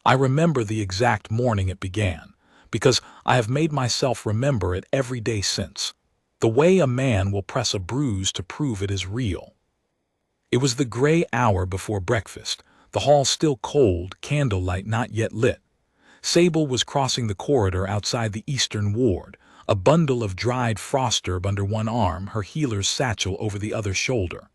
I remember the exact morning it began, because I have made myself remember it every day since. The way a man will press a bruise to prove it is real. It was the gray hour before breakfast, the hall still cold, candlelight not yet lit. Sable was crossing the corridor outside the eastern ward, a bundle of dried frost herb under one arm, her healer's satchel over the other shoulder.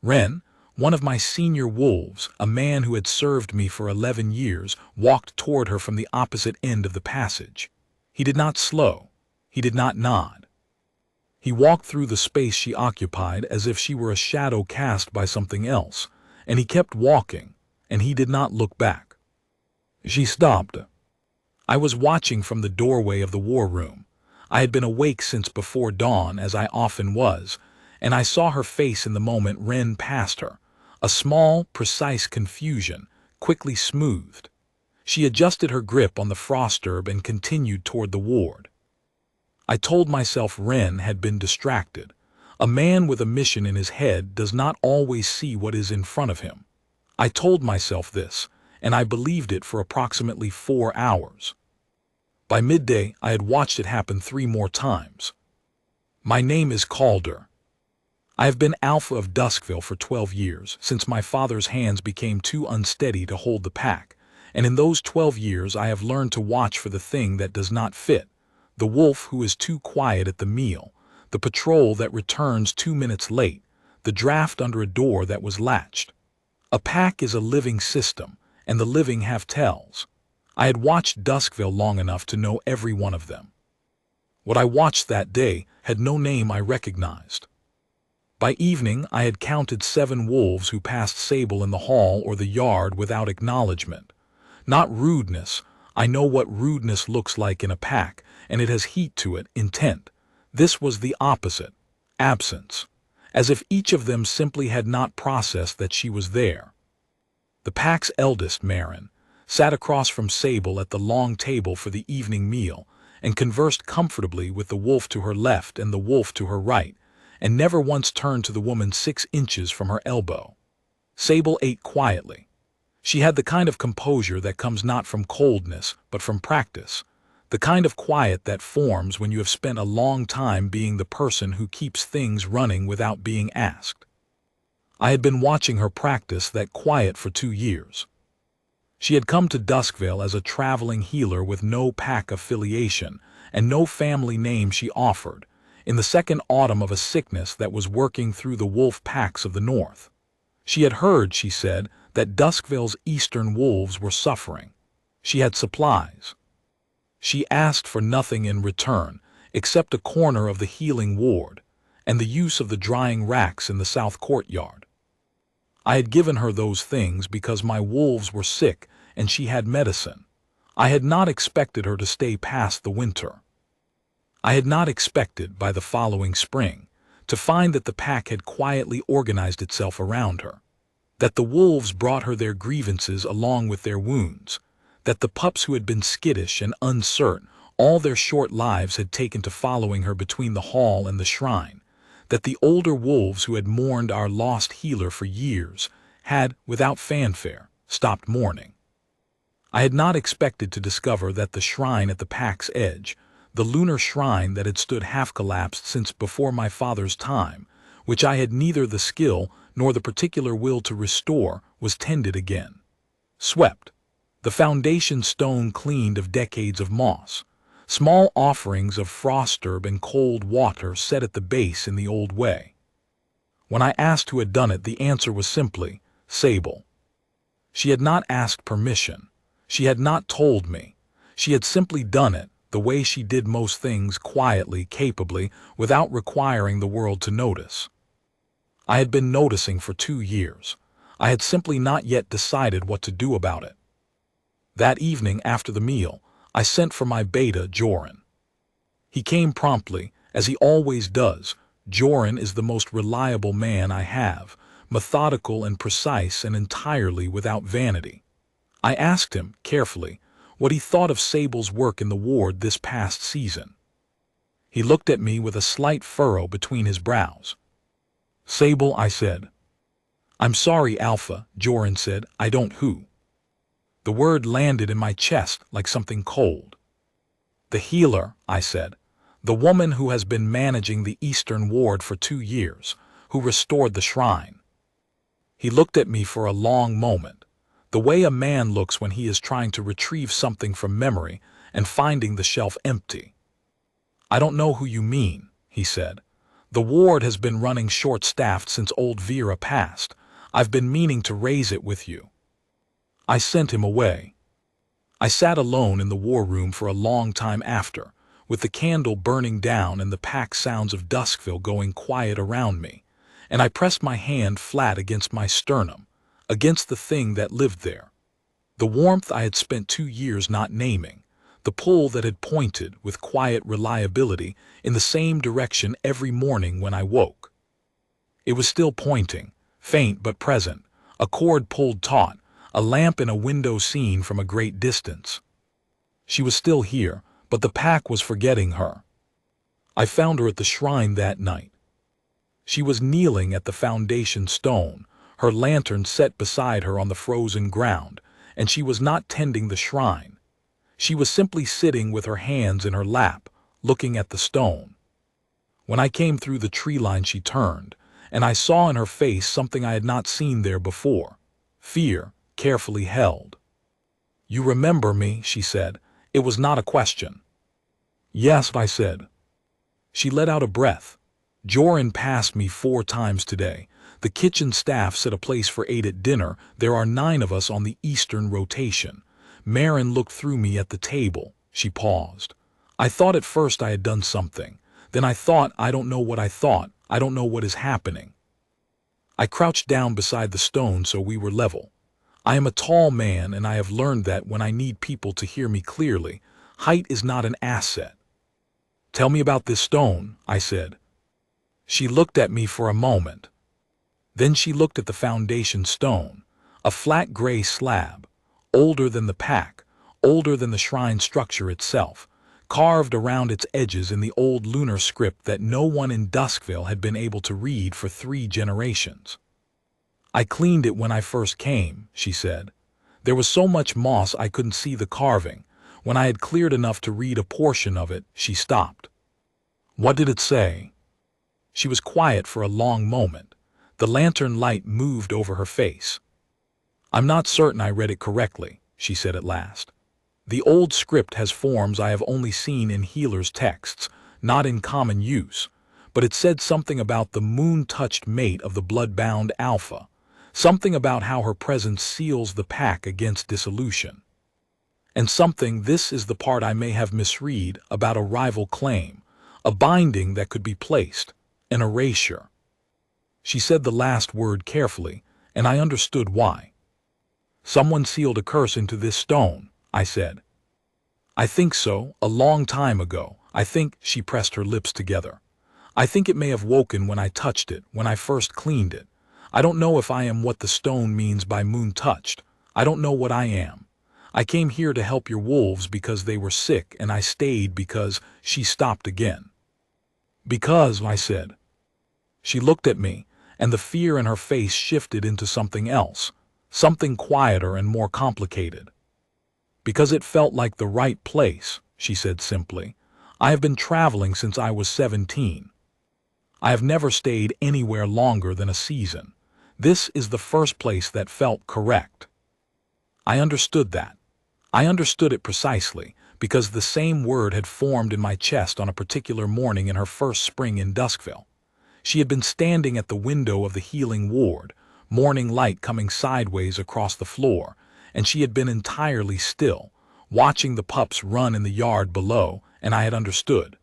Wren, one of my senior wolves, a man who had served me for 11 years, walked toward her from the opposite end of the passage. He did not slow. He did not nod. He walked through the space she occupied as if she were a shadow cast by something else, and he kept walking, and he did not look back. She stopped. I was watching from the doorway of the war room. I had been awake since before dawn, as I often was, and I saw her face in the moment Wren passed her, a small, precise confusion, quickly smoothed. She adjusted her grip on the frost herb and continued toward the ward. I told myself Wren had been distracted. A man with a mission in his head does not always see what is in front of him. I told myself this, and I believed it for approximately 4 hours. By midday, I had watched it happen 3 more times. My name is Calder. I have been Alpha of Duskville for 12 years, since my father's hands became too unsteady to hold the pack, and in those 12 years I have learned to watch for the thing that does not fit, the wolf who is too quiet at the meal, the patrol that returns 2 minutes late, the draft under a door that was latched. A pack is a living system, and the living have tells. I had watched Duskville long enough to know every one of them. What I watched that day had no name I recognized. By evening, I had counted 7 wolves who passed Sable in the hall or the yard without acknowledgement. Not rudeness. I know what rudeness looks like in a pack, and it has heat to it, intent. This was the opposite. Absence. As if each of them simply had not processed that she was there. The pack's eldest, Marin, sat across from Sable at the long table for the evening meal, and conversed comfortably with the wolf to her left and the wolf to her right, and never once turned to the woman 6 inches from her elbow. Sable ate quietly. She had the kind of composure that comes not from coldness, but from practice, the kind of quiet that forms when you have spent a long time being the person who keeps things running without being asked. I had been watching her practice that quiet for 2 years. She had come to Duskville as a traveling healer with no pack affiliation and no family name she offered, in the second autumn of a sickness that was working through the wolf packs of the north. She had heard, she said, that Duskville's eastern wolves were suffering. She had supplies. She asked for nothing in return except a corner of the healing ward and the use of the drying racks in the south courtyard. I had given her those things because my wolves were sick and she had medicine. I had not expected her to stay past the winter. I had not expected, by the following spring, to find that the pack had quietly organized itself around her, that the wolves brought her their grievances along with their wounds, that the pups who had been skittish and uncertain all their short lives had taken to following her between the hall and the shrine, that the older wolves who had mourned our lost healer for years had, without fanfare, stopped mourning. I had not expected to discover that the shrine at the pack's edge, the lunar shrine that had stood half-collapsed since before my father's time, which I had neither the skill nor the particular will to restore, was tended again. Swept. The foundation stone cleaned of decades of moss. Small offerings of frost herb and cold water set at the base in the old way. When I asked who had done it, the answer was simply, Sable. She had not asked permission. She had not told me. She had simply done it, the way she did most things, quietly, capably, without requiring the world to notice. I had been noticing for 2 years. I had simply not yet decided what to do about it. That evening after the meal, I sent for my beta, Joran. He came promptly, as he always does. Joran is the most reliable man I have, methodical and precise and entirely without vanity. I asked him, carefully, what he thought of Sable's work in the ward this past season. He looked at me with a slight furrow between his brows. Sable, I said. I'm sorry, Alpha, Joran said, I don't who. The word landed in my chest like something cold. The healer, I said. The woman who has been managing the Eastern Ward for 2 years, who restored the shrine. He looked at me for a long moment, the way a man looks when he is trying to retrieve something from memory and finding the shelf empty. I don't know who you mean, he said. The ward has been running short-staffed since old Vera passed. I've been meaning to raise it with you. I sent him away. I sat alone in the war room for a long time after, with the candle burning down and the packed sounds of Duskville going quiet around me, and I pressed my hand flat against my sternum, against the thing that lived there. The warmth I had spent 2 years not naming, the pull that had pointed with quiet reliability in the same direction every morning when I woke. It was still pointing, faint but present, a cord pulled taut, a lamp in a window seen from a great distance. She was still here, but the pack was forgetting her. I found her at the shrine that night. She was kneeling at the foundation stone, her lantern set beside her on the frozen ground, and she was not tending the shrine. She was simply sitting with her hands in her lap, looking at the stone. When I came through the tree line, she turned, and I saw in her face something I had not seen there before: fear, carefully held. "You remember me," she said. It was not a question. "Yes," I said. She let out a breath. "Joran passed me 4 times today. The kitchen staff set a place for 8 at dinner. There are 9 of us on the Eastern rotation. Marin looked through me at the table." She paused. "I thought at first I had done something. Then I thought, I don't know what I thought. I don't know what is happening." I crouched down beside the stone so we were level. I am a tall man, and I have learned that when I need people to hear me clearly, height is not an asset. "Tell me about this stone," I said. She looked at me for a moment. Then she looked at the foundation stone, a flat gray slab, older than the pack, older than the shrine structure itself, carved around its edges in the old lunar script that no one in Duskville had been able to read for 3 generations. "I cleaned it when I first came," she said. "There was so much moss I couldn't see the carving. When I had cleared enough to read a portion of it, she stopped." "What did it say?" She was quiet for a long moment. The lantern light moved over her face. "I'm not certain I read it correctly," she said at last. "The old script has forms I have only seen in healers' texts, not in common use, but it said something about the moon-touched mate of the blood-bound Alpha, something about how her presence seals the pack against dissolution. And something, this is the part I may have misread, about a rival claim, a binding that could be placed, an erasure." She said the last word carefully, and I understood why. "Someone sealed a curse into this stone," I said. "I think so, a long time ago. I think," she pressed her lips together, "I think it may have woken when I touched it, when I first cleaned it. I don't know if I am what the stone means by moon-touched. I don't know what I am. I came here to help your wolves because they were sick, and I stayed because—" She stopped again. "Because," I said. She looked at me, and the fear in her face shifted into something else, something quieter and more complicated. "Because it felt like the right place," she said simply. "I have been traveling since I was 17. I have never stayed anywhere longer than a season. This is the first place that felt correct." I understood that. I understood it precisely, because the same word had formed in my chest on a particular morning in her first spring in Duskville. She had been standing at the window of the healing ward, morning light coming sideways across the floor, and she had been entirely still, watching the pups run in the yard below, and I had understood.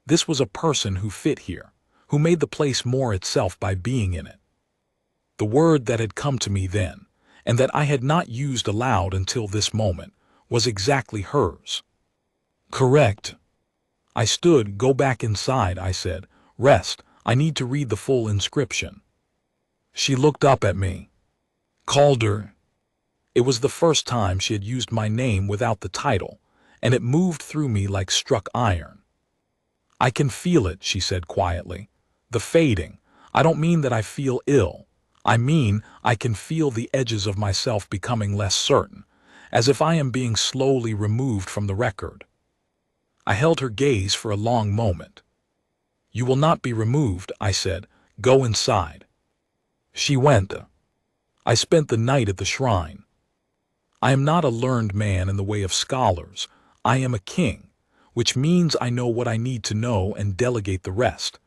This was a person who fit here, who made the place more itself by being in it. The word that had come to me then, and that I had not used aloud until this moment, was exactly hers. "Correct." I stood. "Go back inside," I said. "Rest. I need to read the full inscription." She looked up at me. "Calder." It was the first time she had used my name without the title, and it moved through me like struck iron. "I can feel it," she said quietly. "The fading. I don't mean that I feel ill. I mean I can feel the edges of myself becoming less certain, as if I am being slowly removed from the record. I held her gaze for a long moment. "You will not be removed," I said. "Go inside." She went. I spent the night at the shrine. I am not a learned man in the way of scholars. I am a king, which means I know what I need to know and delegate the rest.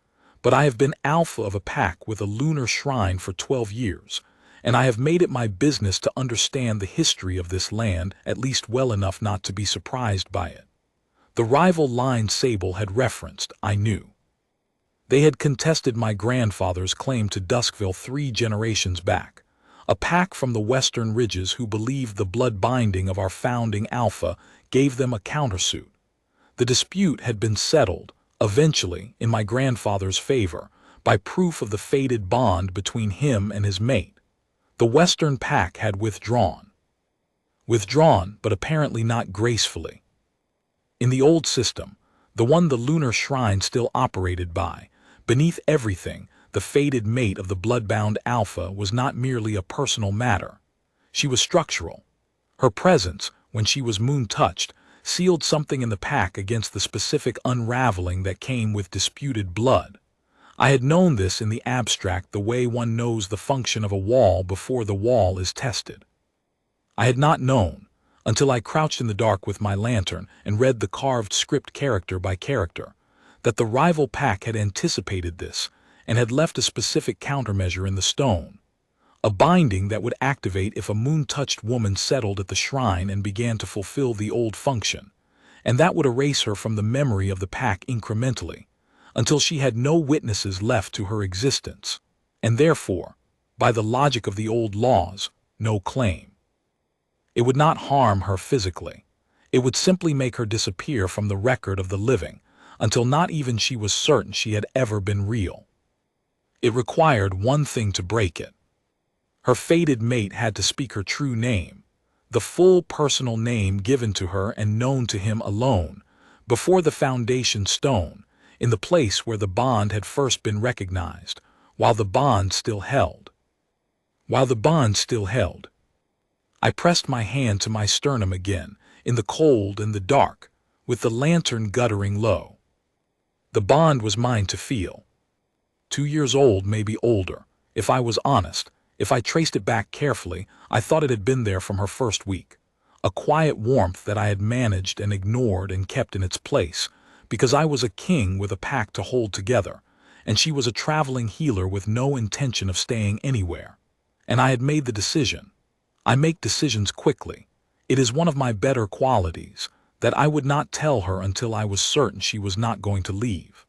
But I have been alpha of a pack with a lunar shrine for 12 years, and I have made it my business to understand the history of this land at least well enough not to be surprised by it. The rival line Sable had referenced, I knew. They had contested my grandfather's claim to Duskville 3 generations back, a pack from the western ridges who believed the blood binding of our founding alpha gave them a countersuit. The dispute had been settled, eventually, in my grandfather's favor, by proof of the fated bond between him and his mate. The western pack had withdrawn. Withdrawn, but apparently not gracefully. In the old system, the one the lunar shrine still operated by, beneath everything, the fated mate of the bloodbound alpha was not merely a personal matter. She was structural. Her presence, when she was moon-touched, sealed something in the pack against the specific unraveling that came with disputed blood. I had known this in the abstract the way one knows the function of a wall before the wall is tested. I had not known, until I crouched in the dark with my lantern and read the carved script character by character, that the rival pack had anticipated this and had left a specific countermeasure in the stone, a binding that would activate if a moon-touched woman settled at the shrine and began to fulfill the old function, and that would erase her from the memory of the pack incrementally, until she had no witnesses left to her existence, and therefore, by the logic of the old laws, no claim. It would not harm her physically. It would simply make her disappear from the record of the living, until not even she was certain she had ever been real. It required one thing to break it. Her fated mate had to speak her true name, the full personal name given to her and known to him alone, before the foundation stone, in the place where the bond had first been recognized, while the bond still held. While the bond still held. I pressed my hand to my sternum again, in the cold and the dark, with the lantern guttering low. The bond was mine to feel. 2 years old, maybe older. If I was honest, if I traced it back carefully, I thought it had been there from her first week. A quiet warmth that I had managed and ignored and kept in its place, because I was a king with a pack to hold together, and she was a traveling healer with no intention of staying anywhere. And I had made the decision. I make decisions quickly. It is one of my better qualities, that I would not tell her until I was certain she was not going to leave.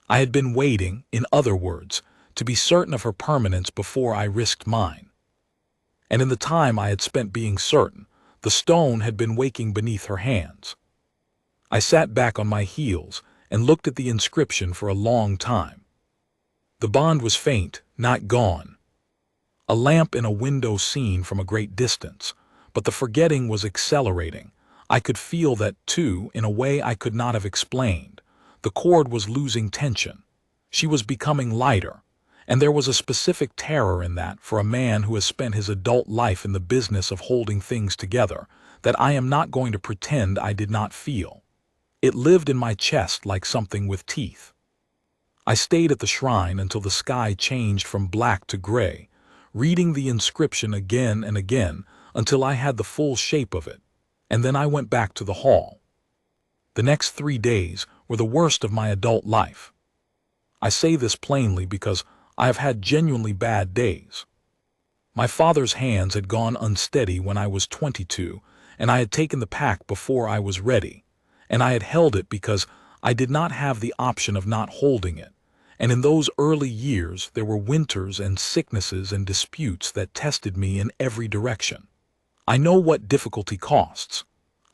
I had been waiting, in other words, to be certain of her permanence before I risked mine. And in the time I had spent being certain, the stone had been waking beneath her hands. I sat back on my heels and looked at the inscription for a long time. The bond was faint, not gone. A lamp in a window seen from a great distance, but the forgetting was accelerating. I could feel that, too, in a way I could not have explained. The cord was losing tension. She was becoming lighter, and there was a specific terror in that for a man who has spent his adult life in the business of holding things together, that I am not going to pretend I did not feel. It lived in my chest like something with teeth. I stayed at the shrine until the sky changed from black to gray, reading the inscription again and again until I had the full shape of it, and then I went back to the hall. The next 3 days were the worst of my adult life. I say this plainly because I have had genuinely bad days. My father's hands had gone unsteady when I was 22, and I had taken the pack before I was ready, and I had held it because I did not have the option of not holding it, and in those early years there were winters and sicknesses and disputes that tested me in every direction. I know what difficulty costs.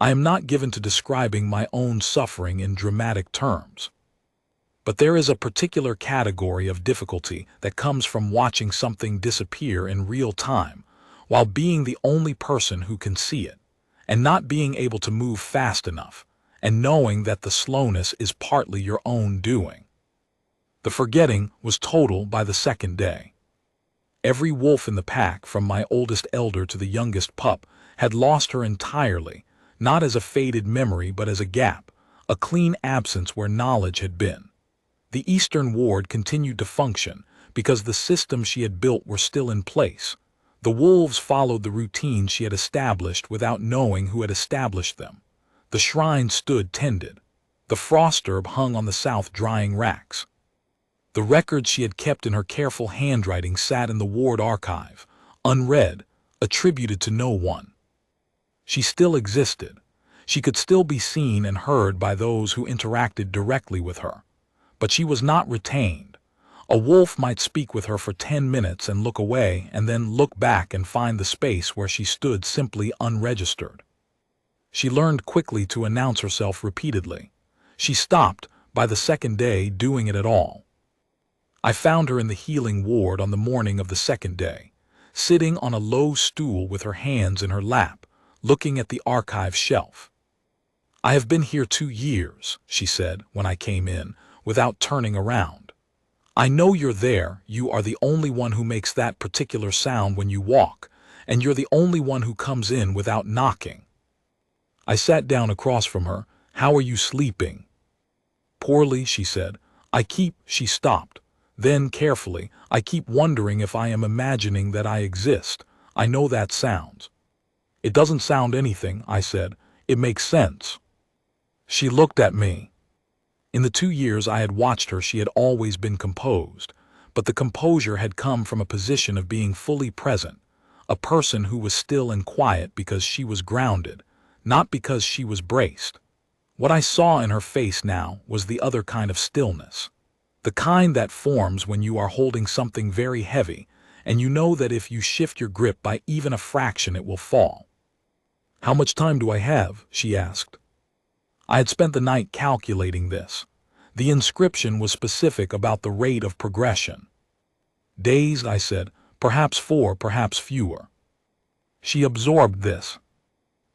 I am not given to describing my own suffering in dramatic terms. But there is a particular category of difficulty that comes from watching something disappear in real time while being the only person who can see it, and not being able to move fast enough, and knowing that the slowness is partly your own doing. The forgetting was total by the second day. Every wolf in the pack, from my oldest elder to the youngest pup, had lost her entirely, not as a faded memory but as a gap, a clean absence where knowledge had been. The Eastern Ward continued to function because the systems she had built were still in place. The wolves followed the routines she had established without knowing who had established them. The shrine stood tended. The frost herb hung on the south drying racks. The records she had kept in her careful handwriting sat in the ward archive, unread, attributed to no one. She still existed. She could still be seen and heard by those who interacted directly with her. But she was not retained. A wolf might speak with her for 10 minutes and look away, and then look back and find the space where she stood simply unregistered. She learned quickly to announce herself repeatedly. She stopped, by the second day, doing it at all. I found her in the healing ward on the morning of the second day, sitting on a low stool with her hands in her lap, looking at the archive shelf. "I have been here 2 years," she said when I came in, without turning around. "I know you're there. You are the only one who makes that particular sound when you walk, and you're the only one who comes in without knocking." I sat down across from her. "How are you sleeping?" "Poorly," she said. She stopped. Then, carefully, "I keep wondering if I am imagining that I exist. I know that sounds." "It doesn't sound anything," I said. "It makes sense." She looked at me. In the 2 years I had watched her, she had always been composed, but the composure had come from a position of being fully present, a person who was still and quiet because she was grounded, not because she was braced. What I saw in her face now was the other kind of stillness, the kind that forms when you are holding something very heavy, and you know that if you shift your grip by even a fraction it will fall. "How much time do I have?" she asked. I had spent the night calculating this. The inscription was specific about the rate of progression. "Days," I said, "perhaps 4, perhaps fewer." She absorbed this.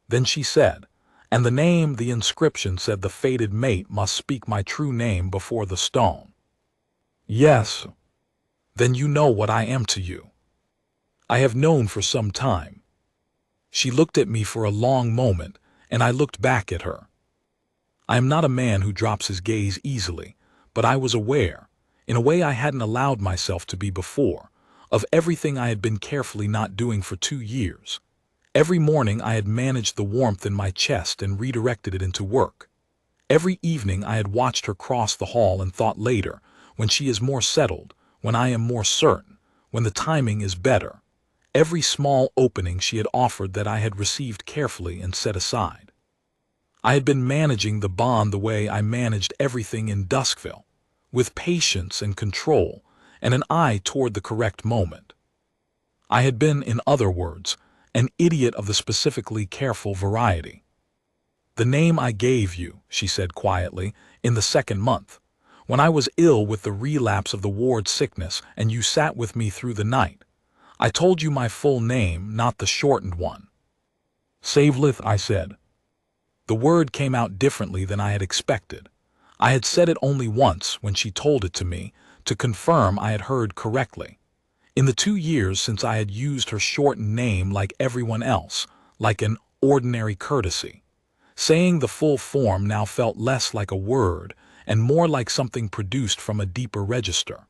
Then she said, "And the inscription said the fated mate must speak my true name before the stone." "Yes." "Then you know what I am to you." "I have known for some time." She looked at me for a long moment, and I looked back at her. I am not a man who drops his gaze easily, but I was aware, in a way I hadn't allowed myself to be before, of everything I had been carefully not doing for 2 years. Every morning I had managed the warmth in my chest and redirected it into work. Every evening I had watched her cross the hall and thought later, when she is more settled, when I am more certain, when the timing is better. Every small opening she had offered that I had received carefully and set aside. I had been managing the bond the way I managed everything in Duskville, with patience and control, and an eye toward the correct moment. I had been, in other words, an idiot of the specifically careful variety. "The name I gave you," she said quietly, "in the 2nd month, when I was ill with the relapse of the ward sickness and you sat with me through the night. I told you my full name, not the shortened one." "Savelith," I said. The word came out differently than I had expected. I had said it only once when she told it to me, to confirm I had heard correctly. In the 2 years since I had used her shortened name like everyone else, like an ordinary courtesy. Saying the full form now felt less like a word and more like something produced from a deeper register.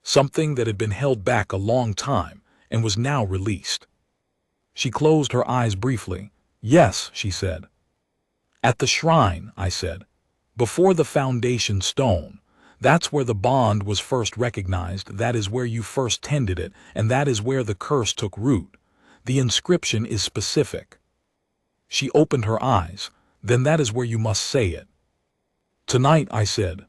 Something that had been held back a long time and was now released. She closed her eyes briefly. "Yes," she said. "At the shrine," I said. "Before the foundation stone. That's where the bond was first recognized, that is where you first tended it, and that is where the curse took root. The inscription is specific." She opened her eyes. "Then that is where you must say it." "Tonight," I said.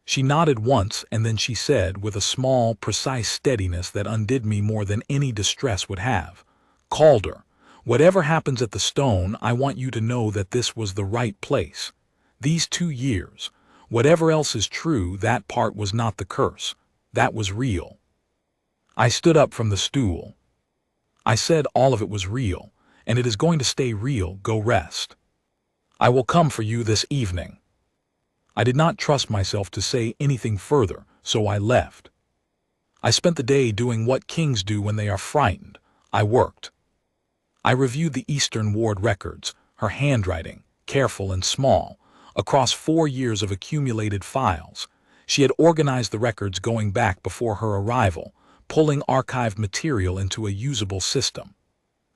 She nodded once, and then she said, with a small, precise steadiness that undid me more than any distress would have, "Calder, whatever happens at the stone, I want you to know that this was the right place. These 2 years, whatever else is true, that part was not the curse. That was real." I stood up from the stool. I said all of it was real, and it is going to stay real. Go rest. I will come for you this evening. I did not trust myself to say anything further, so I left. I spent the day doing what kings do when they are frightened. I worked. I reviewed the Eastern Ward records, her handwriting, careful and small, across 4 years of accumulated files. She had organized the records going back before her arrival, pulling archived material into a usable system.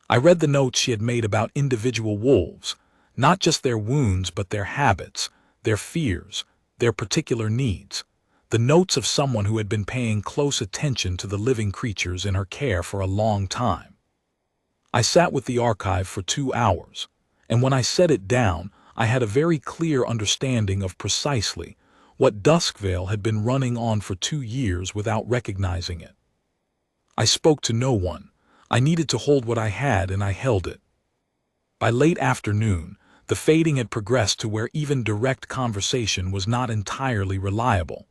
I read the notes she had made about individual wolves, not just their wounds but their habits, their fears, their particular needs. The notes of someone who had been paying close attention to the living creatures in her care for a long time. I sat with the archive for 2 hours, and when I set it down, I had a very clear understanding of precisely what Duskvale had been running on for 2 years without recognizing it. I spoke to no one. I needed to hold what I had, and I held it. By late afternoon, the fading had progressed to where even direct conversation was not entirely reliable.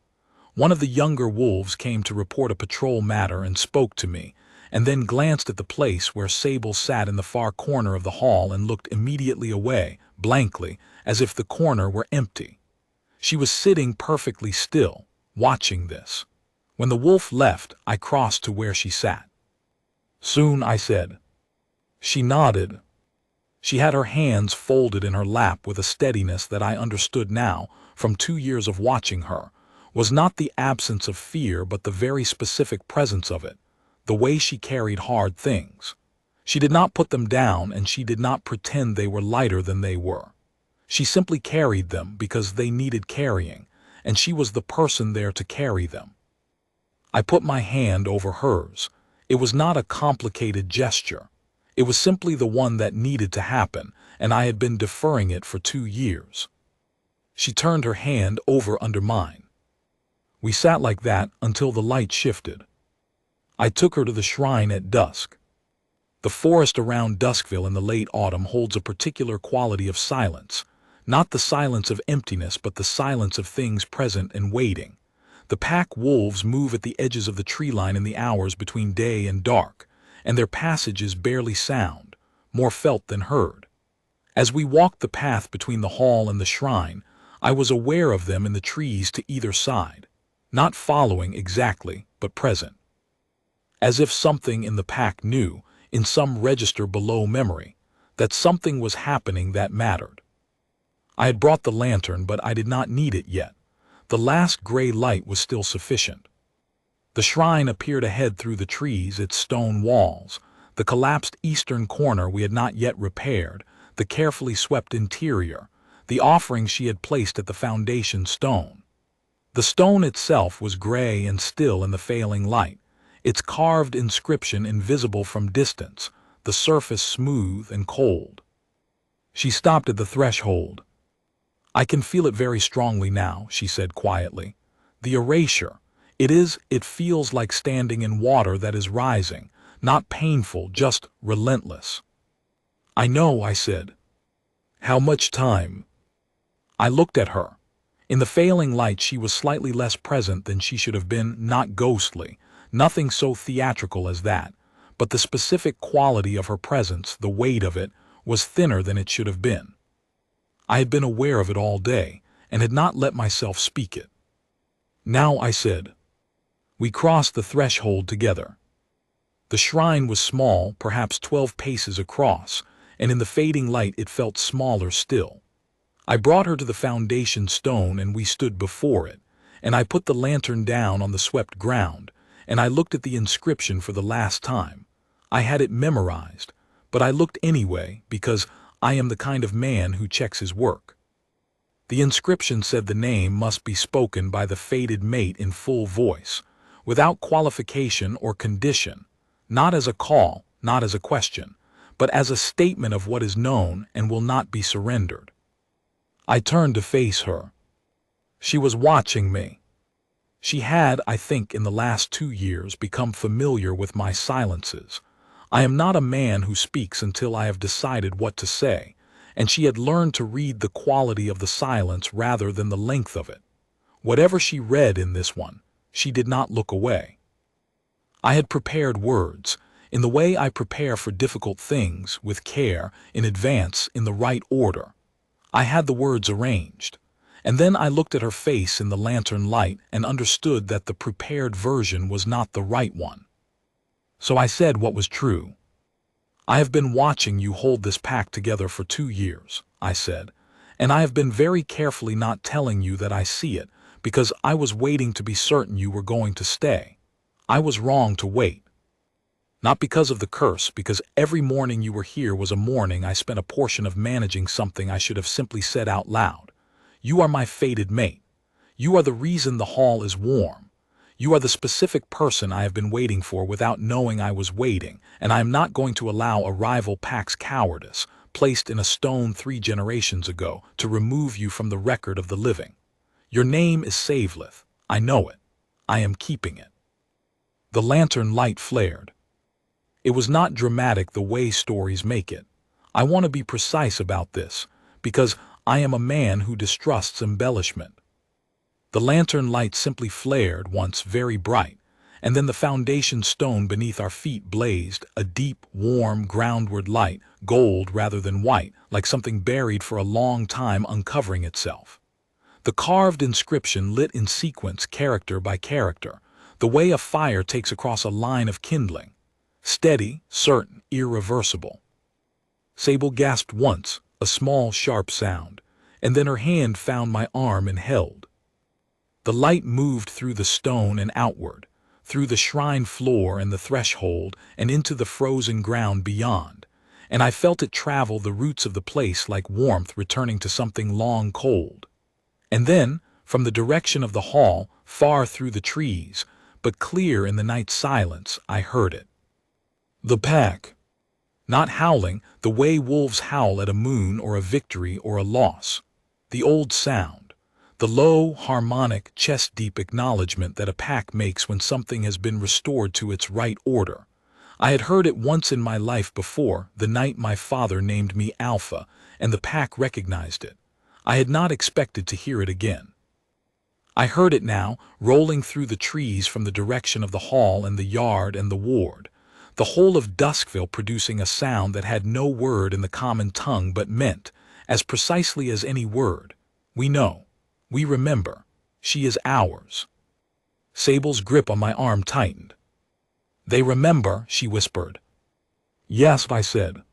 One of the younger wolves came to report a patrol matter and spoke to me, and then glanced at the place where Sable sat in the far corner of the hall and looked immediately away, blankly, as if the corner were empty. She was sitting perfectly still, watching this. When the wolf left, I crossed to where she sat. "Soon," I said. She nodded. She had her hands folded in her lap with a steadiness that I understood now, from 2 years of watching her, was not the absence of fear but the very specific presence of it, the way she carried hard things. She did not put them down, and she did not pretend they were lighter than they were. She simply carried them because they needed carrying, and she was the person there to carry them. I put my hand over hers. It was not a complicated gesture. It was simply the one that needed to happen, and I had been deferring it for 2 years. She turned her hand over under mine. We sat like that until the light shifted. I took her to the shrine at dusk. The forest around Duskville in the late autumn holds a particular quality of silence, not the silence of emptiness but the silence of things present and waiting. The pack wolves move at the edges of the tree line in the hours between day and dark, and their passage is barely sound, more felt than heard. As we walked the path between the hall and the shrine, I was aware of them in the trees to either side, not following exactly, but present. As if something in the pack knew, in some register below memory, that something was happening that mattered. I had brought the lantern, but I did not need it yet. The last gray light was still sufficient. The shrine appeared ahead through the trees, its stone walls, the collapsed eastern corner we had not yet repaired, the carefully swept interior, the offering she had placed at the foundation stone. The stone itself was gray and still in the failing light, its carved inscription invisible from distance, the surface smooth and cold. She stopped at the threshold. "I can feel it very strongly now," she said quietly. "The erasure. It feels like standing in water that is rising, not painful, just relentless." "I know," I said. "How much time?" I looked at her. In the failing light she was slightly less present than she should have been, not ghostly, nothing so theatrical as that, but the specific quality of her presence, the weight of it, was thinner than it should have been. I had been aware of it all day, and had not let myself speak it. "Now," I said. We crossed the threshold together. The shrine was small, perhaps 12 paces across, and in the fading light it felt smaller still. I brought her to the foundation stone, and we stood before it, and I put the lantern down on the swept ground, and I looked at the inscription for the last time. I had it memorized, but I looked anyway because I am the kind of man who checks his work. The inscription said the name must be spoken by the fated mate in full voice, without qualification or condition, not as a call, not as a question, but as a statement of what is known and will not be surrendered. I turned to face her. She was watching me. She had, I think, in the last 2 years become familiar with my silences. I am not a man who speaks until I have decided what to say, and she had learned to read the quality of the silence rather than the length of it. Whatever she read in this one, she did not look away. I had prepared words, in the way I prepare for difficult things, with care, in advance, in the right order. I had the words arranged, and then I looked at her face in the lantern light and understood that the prepared version was not the right one. So I said what was true. I have been watching you hold this pack together for 2 years, I said, and I have been very carefully not telling you that I see it, because I was waiting to be certain you were going to stay. I was wrong to wait. Not because of the curse, because every morning you were here was a morning I spent a portion of managing something I should have simply said out loud. You are my fated mate. You are the reason the hall is warm. You are the specific person I have been waiting for without knowing I was waiting, and I am not going to allow a rival pack's cowardice, placed in a stone 3 generations ago, to remove you from the record of the living. Your name is Savelith. I know it. I am keeping it. The lantern light flared. It was not dramatic the way stories make it. I want to be precise about this, because I am a man who distrusts embellishment. The lantern light simply flared once, very bright, and then the foundation stone beneath our feet blazed, a deep, warm, groundward light, gold rather than white, like something buried for a long time uncovering itself. The carved inscription lit in sequence, character by character, the way a fire takes across a line of kindling. Steady, certain, irreversible. Sable gasped once, a small, sharp sound, and then her hand found my arm and held. The light moved through the stone and outward, through the shrine floor and the threshold and into the frozen ground beyond, and I felt it travel the roots of the place like warmth returning to something long cold. And then, from the direction of the hall, far through the trees, but clear in the night silence, I heard it. The pack. Not howling the way wolves howl at a moon or a victory or a loss. The old sound. The low, harmonic, chest-deep acknowledgement that a pack makes when something has been restored to its right order. I had heard it once in my life before, the night my father named me Alpha, and the pack recognized it. I had not expected to hear it again. I heard it now, rolling through the trees from the direction of the hall and the yard and the ward, the whole of Duskville producing a sound that had no word in the common tongue but meant, as precisely as any word, we know. We remember. She is ours. Sable's grip on my arm tightened. They remember, she whispered. Yes, I said.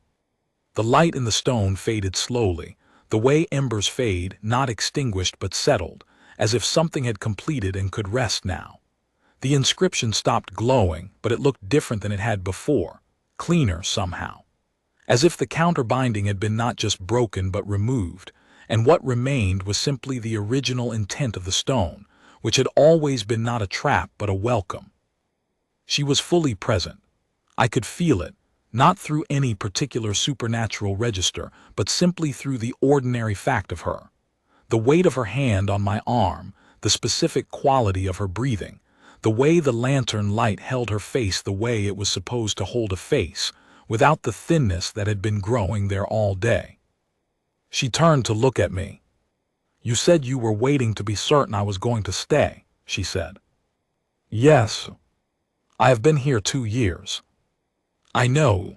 The light in the stone faded slowly, the way embers fade, not extinguished but settled, as if something had completed and could rest now. The inscription stopped glowing, but it looked different than it had before, cleaner somehow. As if the counterbinding had been not just broken but removed, and what remained was simply the original intent of the stone, which had always been not a trap but a welcome. She was fully present. I could feel it, not through any particular supernatural register, but simply through the ordinary fact of her. The weight of her hand on my arm, the specific quality of her breathing, the way the lantern light held her face the way it was supposed to hold a face, without the thinness that had been growing there all day. She turned to look at me. You said you were waiting to be certain I was going to stay, she said. Yes. I have been here 2 years. I know.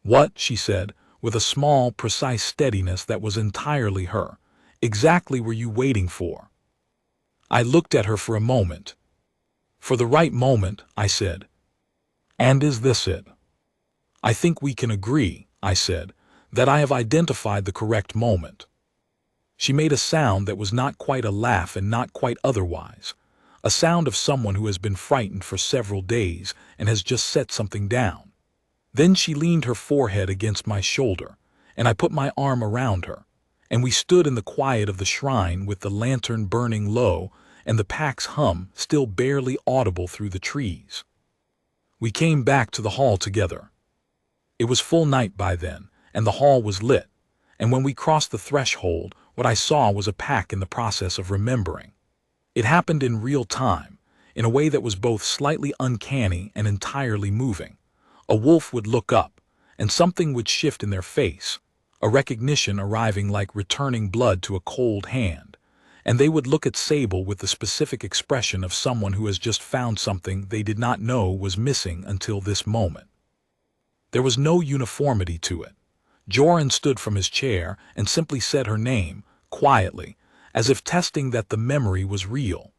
What, she said, with a small, precise steadiness that was entirely her. Exactly were you waiting for? I looked at her for a moment. For the right moment, I said. And is this it? I think we can agree, I said, that I have identified the correct moment. She made a sound that was not quite a laugh and not quite otherwise, a sound of someone who has been frightened for several days and has just set something down. Then she leaned her forehead against my shoulder, and I put my arm around her, and we stood in the quiet of the shrine with the lantern burning low and the pack's hum still barely audible through the trees. We came back to the hall together. It was full night by then, and the hall was lit, and when we crossed the threshold, what I saw was a pack in the process of remembering. It happened in real time, in a way that was both slightly uncanny and entirely moving. A wolf would look up, and something would shift in their face, a recognition arriving like returning blood to a cold hand, and they would look at Sable with the specific expression of someone who has just found something they did not know was missing until this moment. There was no uniformity to it. Joran stood from his chair and simply said her name, quietly, as if testing that the memory was real.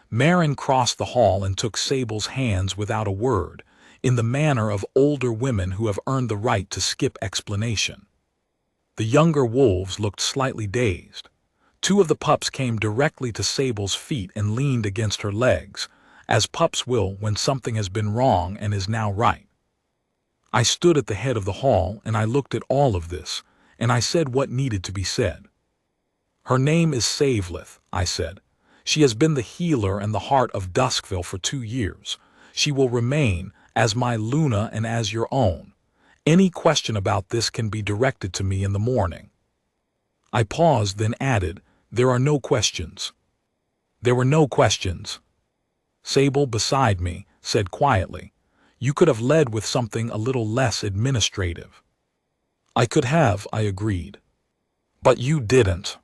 Marin crossed the hall and took Sable's hands without a word, in the manner of older women who have earned the right to skip explanation. The younger wolves looked slightly dazed. Two of the pups came directly to Sable's feet and leaned against her legs, as pups will when something has been wrong and is now right. I stood at the head of the hall and I looked at all of this, and I said what needed to be said. Her name is Saveleth, I said. She has been the healer and the heart of Duskville for 2 years. She will remain as my Luna and as your own. Any question about this can be directed to me in the morning. I paused, then added, there are no questions. There were no questions. Sable, beside me, said quietly, you could have led with something a little less administrative. I could have, I agreed. But you didn't.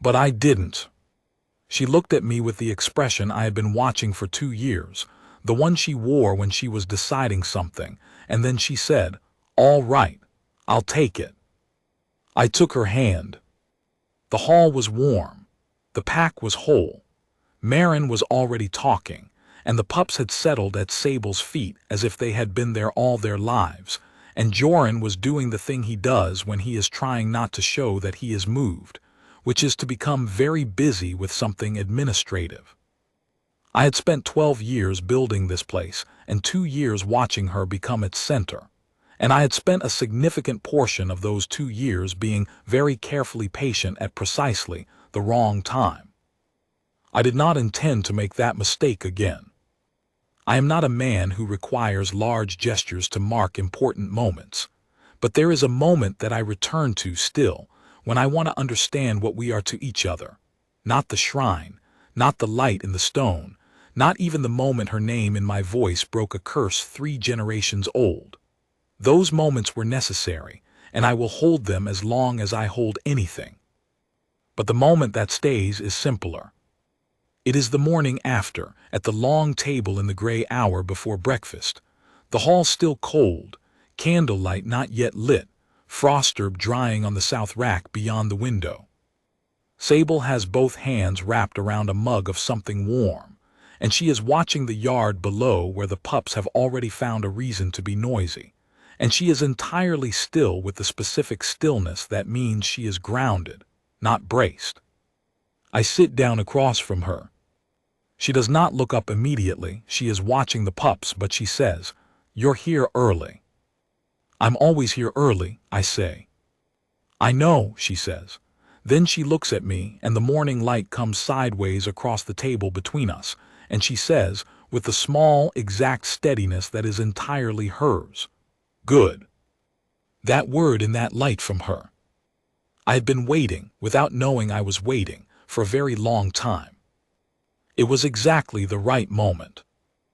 But I didn't. She looked at me with the expression I had been watching for 2 years, the one she wore when she was deciding something, and then she said, all right, I'll take it. I took her hand. The hall was warm. The pack was whole. Marin was already talking, and the pups had settled at Sable's feet as if they had been there all their lives, and Joran was doing the thing he does when he is trying not to show that he is moved, which is to become very busy with something administrative. I had spent 12 years building this place and 2 years watching her become its center, and I had spent a significant portion of those 2 years being very carefully patient at precisely the wrong time. I did not intend to make that mistake again. I am not a man who requires large gestures to mark important moments, but there is a moment that I return to still when I want to understand what we are to each other. Not the shrine, not the light in the stone, not even the moment her name in my voice broke a curse 3 generations old. Those moments were necessary, and I will hold them as long as I hold anything. But the moment that stays is simpler. It is the morning after, at the long table in the gray hour before breakfast, the hall still cold, candlelight not yet lit, frosturb drying on the south rack beyond the window. Sable has both hands wrapped around a mug of something warm, and she is watching the yard below where the pups have already found a reason to be noisy, and she is entirely still with the specific stillness that means she is grounded, not braced. I sit down across from her. She does not look up immediately. She is watching the pups, but she says, you're here early. I'm always here early, I say. I know, she says. Then she looks at me, and the morning light comes sideways across the table between us, and she says, with the small, exact steadiness that is entirely hers, good. That word in that light from her. I had been waiting, without knowing I was waiting, for a very long time. It was exactly the right moment.